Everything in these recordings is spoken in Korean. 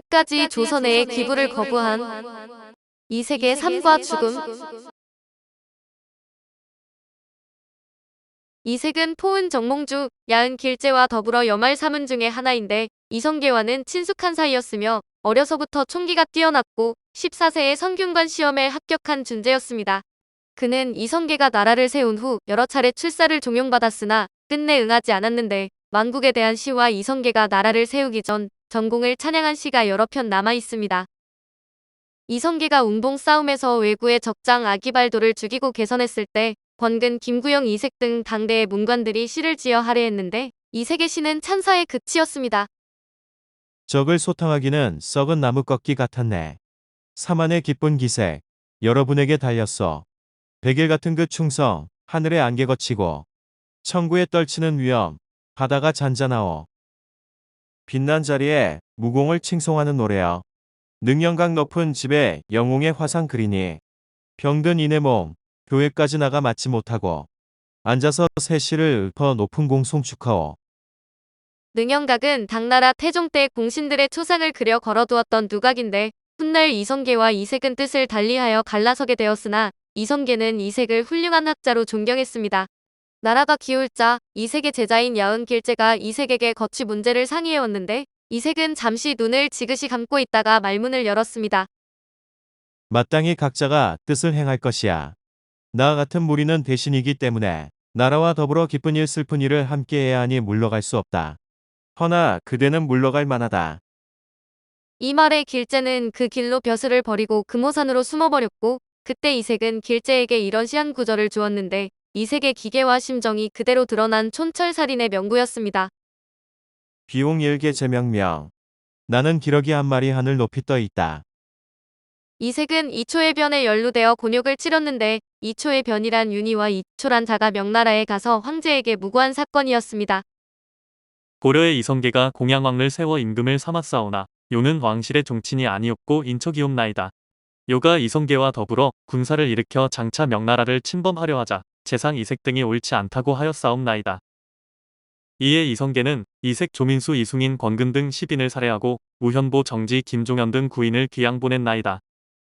끝까지 조선의 기부를 거부한 이색의 삶과 죽음. 이색은 포은 정몽주, 야은 길재와 더불어 여말 사문 중의 하나인데 이성계와는 친숙한 사이였으며 어려서부터 총기가 뛰어났고 14세에 성균관 시험에 합격한 준재였습니다. 그는 이성계가 나라를 세운 후 여러 차례 출사를 종용받았으나 끝내 응하지 않았는데 만국에 대한 시와 이성계가 나라를 세우기 전 전공을 찬양한 시가 여러 편 남아 있습니다. 이성계가 운봉 싸움에서 외구의 적장 아기발도를 죽이고 개선했을 때 권근, 김구영, 이색 등 당대의 문관들이 시를 지어 할애했는데 이색의 시는 찬사의 극치였습니다. 적을 소탕하기는 썩은 나무 꺾기 같았네. 사만의 기쁜 기색, 여러분에게 달렸어. 백일 같은 그 충성, 하늘의 안개 거치고 천구에 떨치는 위엄, 바다가 잔잔하오. 빛난 자리에 무공을 칭송하는 노래여. 능영강 높은 집에 영웅의 화상 그리니 병든 이내 몸, 교회까지 나가 맞지 못하고 앉아서 새시를 읊어 높은 공송 축하오. 능영각은 당나라 태종 때 공신들의 초상을 그려 걸어두었던 누각인데 훗날 이성계와 이색은 뜻을 달리하여 갈라서게 되었으나 이성계는 이색을 훌륭한 학자로 존경했습니다. 나라가 기울자 이색의 제자인 야은 길재가 이색에게 거취 문제를 상의해왔는데 이색은 잠시 눈을 지그시 감고 있다가 말문을 열었습니다. 마땅히 각자가 뜻을 행할 것이야. 나와 같은 무리는 대신이기 때문에 나라와 더불어 기쁜 일 슬픈 일을 함께 해야 하니 물러갈 수 없다. 허나 그대는 물러갈 만하다. 이 말에 길재는 그 길로 벼슬을 버리고 금호산으로 숨어버렸고 그때 이색은 길재에게 이런 시 한 구절을 주었는데 이색의 기계와 심정이 그대로 드러난 촌철살인의 명구였습니다. 비용 일개 제명명. 나는 기러기 한 마리 하늘 높이 떠 있다. 이색은 이초의 변에 연루되어 곤욕을 치렀는데 이초의 변이란 윤희와 이초란 자가 명나라에 가서 황제에게 무고한 사건이었습니다. 고려의 이성계가 공양왕을 세워 임금을 삼았사오나 요는 왕실의 종친이 아니었고 인척이옵나이다. 요가 이성계와 더불어 군사를 일으켜 장차 명나라를 침범하려 하자 재상 이색 등이 옳지 않다고 하였사옵나이다. 이에 이성계는 이색, 조민수, 이숭인, 권근 등 10인을 살해하고 우현보, 정지, 김종현 등 9인을 귀양 보냈나이다.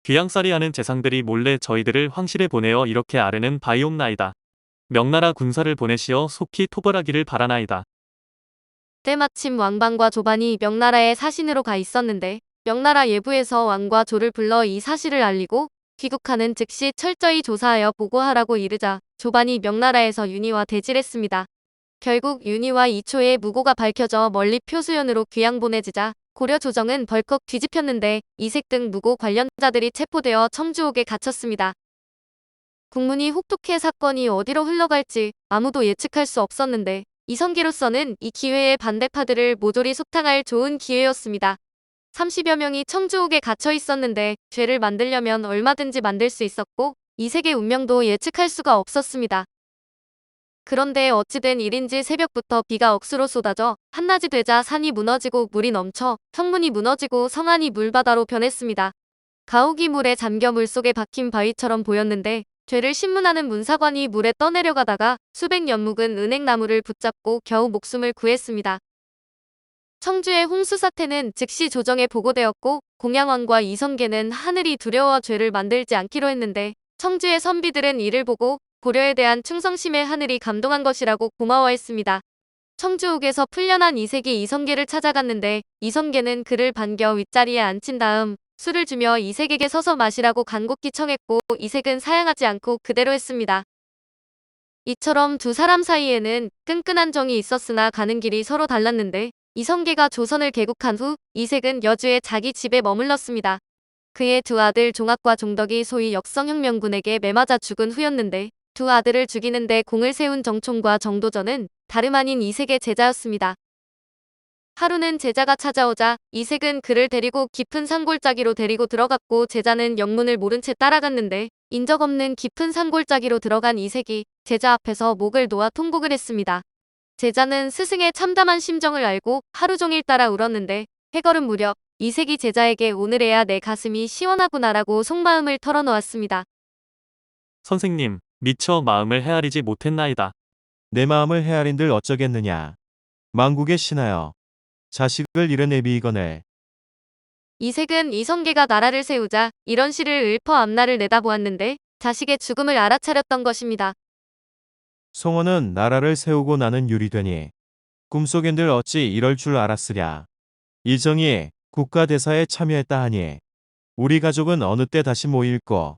귀양살이하는 재상들이 몰래 저희들을 황실에 보내어 이렇게 아뢰는 바이옵나이다. 명나라 군사를 보내시어 속히 토벌하기를 바라나이다. 때마침 왕방과 조반이 명나라에 사신으로 가 있었는데 명나라 예부에서 왕과 조를 불러 이 사실을 알리고 귀국하는 즉시 철저히 조사하여 보고하라고 이르자 조반이 명나라에서 윤희와 대질했습니다. 결국 윤희와 이초의 무고가 밝혀져 멀리 표수연으로 귀양 보내지자 고려 조정은 벌컥 뒤집혔는데 이색 등 무고 관련자들이 체포되어 청주옥에 갇혔습니다. 국문이 혹독해 사건이 어디로 흘러갈지 아무도 예측할 수 없었는데 이성계로서는 이 기회에 반대파들을 모조리 속탕할 좋은 기회였습니다. 30여 명이 청주옥에 갇혀 있었는데 죄를 만들려면 얼마든지 만들 수 있었고 이색의 운명도 예측할 수가 없었습니다. 그런데 어찌된 일인지 새벽부터 비가 억수로 쏟아져 한낮이 되자 산이 무너지고 물이 넘쳐 성문이 무너지고 성안이 물바다로 변했습니다. 가옥이 물에 잠겨 물속에 박힌 바위처럼 보였는데 죄를 신문하는 문사관이 물에 떠내려가다가 수백 년 묵은 은행나무를 붙잡고 겨우 목숨을 구했습니다. 청주의 홍수 사태는 즉시 조정에 보고되었고 공양왕과 이성계는 하늘이 두려워 죄를 만들지 않기로 했는데 청주의 선비들은 이를 보고 고려에 대한 충성심에 하늘이 감동한 것이라고 고마워했습니다. 청주옥에서 풀려난 이색이 이성계를 찾아갔는데 이성계는 그를 반겨 윗자리에 앉힌 다음 술을 주며 이색에게 서서 마시라고 간곡히 청했고 이색은 사양하지 않고 그대로 했습니다. 이처럼 두 사람 사이에는 끈끈한 정이 있었으나 가는 길이 서로 달랐는데 이성계가 조선을 개국한 후 이색은 여주에 자기 집에 머물렀습니다. 그의 두 아들 종학과 종덕이 소위 역성혁명군에게 매맞아 죽은 후였는데 두 아들을 죽이는데 공을 세운 정총과 정도전은 다름 아닌 이색의 제자였습니다. 하루는 제자가 찾아오자 이색은 그를 데리고 깊은 산골짜기로 데리고 들어갔고 제자는 영문을 모른 채 따라갔는데 인적 없는 깊은 산골짜기로 들어간 이색이 제자 앞에서 목을 놓아 통곡을 했습니다. 제자는 스승의 참담한 심정을 알고 하루 종일 따라 울었는데 해걸음 무렵 이색이 제자에게 오늘에야 내 가슴이 시원하구나라고 속마음을 털어놓았습니다. 선생님, 미처 마음을 헤아리지 못했나이다. 내 마음을 헤아린들 어쩌겠느냐. 만국의 신하여. 자식을 잃은 애비이거늘 이색은 이성계가 나라를 세우자 이런 시를 읊어 앞날을 내다보았는데 자식의 죽음을 알아차렸던 것입니다. 송원은 나라를 세우고 나는 유리되니 꿈속엔들 어찌 이럴 줄 알았으랴. 이정이 국가대사에 참여했다 하니 우리 가족은 어느 때 다시 모일꼬.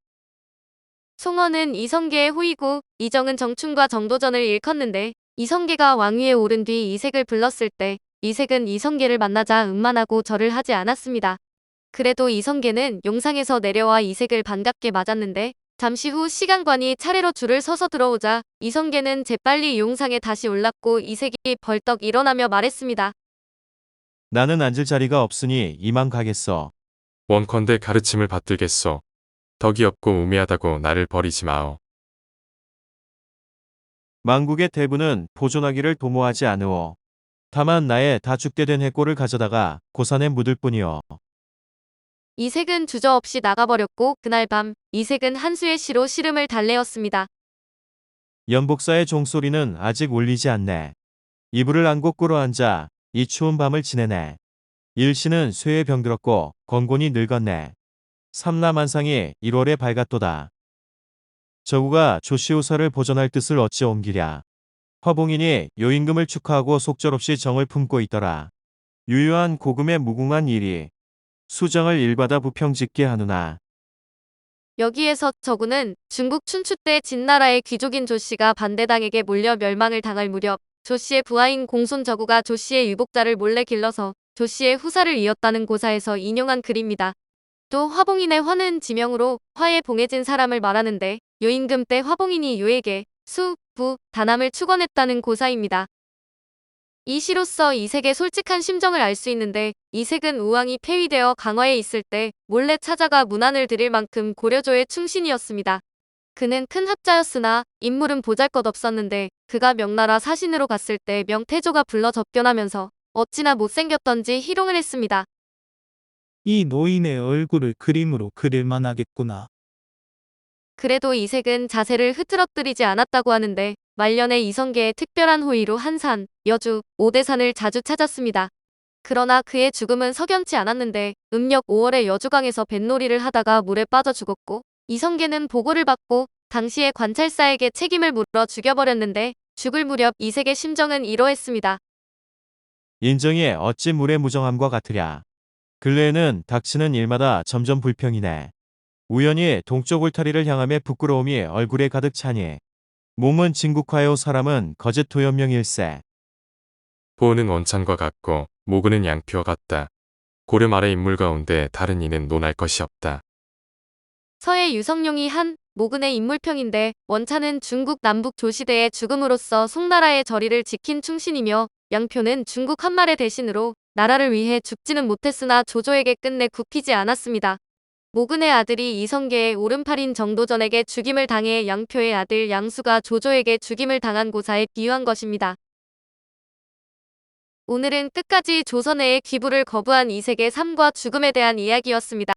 송원은 이성계의 호이고 이정은 정충과 정도전을 일컫는데 이성계가 왕위에 오른 뒤 이색을 불렀을 때 이색은 이성계를 만나자 음만하고 절을 하지 않았습니다. 그래도 이성계는 용상에서 내려와 이색을 반갑게 맞았는데 잠시 후 시간관이 차례로 줄을 서서 들어오자 이성계는 재빨리 용상에 다시 올랐고 이색이 벌떡 일어나며 말했습니다. 나는 앉을 자리가 없으니 이만 가겠어. 원컨대 가르침을 받들겠소. 덕이 없고 우매하다고 나를 버리지 마오. 만국의 대부는 보존하기를 도모하지 않으오. 다만 나의 다 죽게 된 해골을 가져다가 고산에 묻을 뿐이오. 이색은 주저없이 나가버렸고 그날 밤 이색은 한수의 시로 시름을 달래었습니다. 연복사의 종소리는 아직 울리지 않네. 이불을 안고 꿇어 앉아 이 추운 밤을 지내네. 일시는 쇠에 병들었고 권곤이 늙었네. 삼라만상이 1월에 밝았도다. 저구가 조시우사를 보전할 뜻을 어찌 옮기랴. 화봉인이 요임금을 축하하고 속절없이 정을 품고 있더라. 유효한 고금의 무궁한 일이 수정을 일받아 부평짓게 하누나. 여기에서 저구는 중국 춘추 때 진나라의 귀족인 조씨가 반대당에게 몰려 멸망을 당할 무렵 조씨의 부하인 공손 저구가 조씨의 유복자를 몰래 길러서 조씨의 후사를 이었다는 고사에서 인용한 글입니다. 또 화봉인의 화는 지명으로 화에 봉해진 사람을 말하는데 요임금 때 화봉인이 요에게 수, 부, 단함을 축원했다는 고사입니다. 이 시로서 이색의 솔직한 심정을 알 수 있는데 이색은 우왕이 폐위되어 강화에 있을 때 몰래 찾아가 문안을 드릴 만큼 고려조의 충신이었습니다. 그는 큰 학자였으나 인물은 보잘것없었는데 그가 명나라 사신으로 갔을 때 명태조가 불러 접견하면서 어찌나 못생겼던지 희롱을 했습니다. 이 노인의 얼굴을 그림으로 그릴 만하겠구나. 그래도 이색은 자세를 흐트러뜨리지 않았다고 하는데 말년에 이성계의 특별한 호의로 한산, 여주, 오대산을 자주 찾았습니다. 그러나 그의 죽음은 석연치 않았는데 음력 5월에 여주강에서 뱃놀이를 하다가 물에 빠져 죽었고 이성계는 보고를 받고 당시의 관찰사에게 책임을 물어 죽여버렸는데 죽을 무렵 이색의 심정은 이러했습니다. 인정이 어찌 물의 무정함과 같으랴. 근래에는 닥치는 일마다 점점 불평이네. 우연히 동쪽 울타리를 향함에 부끄러움이 얼굴에 가득 차니 몸은 진국화요 사람은 거짓 도연명일세. 보은은 원찬과 같고 모근은 양피와 같다. 고려 말의 인물 가운데 다른 이는 논할 것이 없다. 서해 유성룡이 한 모근의 인물평인데 원찬은 중국 남북 조시대의 죽음으로써 송나라의 저리를 지킨 충신이며 양표는 중국 한말의 대신으로 나라를 위해 죽지는 못했으나 조조에게 끝내 굽히지 않았습니다. 모근의 아들이 이성계의 오른팔인 정도전에게 죽임을 당해 양표의 아들 양수가 조조에게 죽임을 당한 고사에 비유한 것입니다. 오늘은 끝까지 조선해의 귀부를 거부한 이색의 삶과 죽음에 대한 이야기였습니다.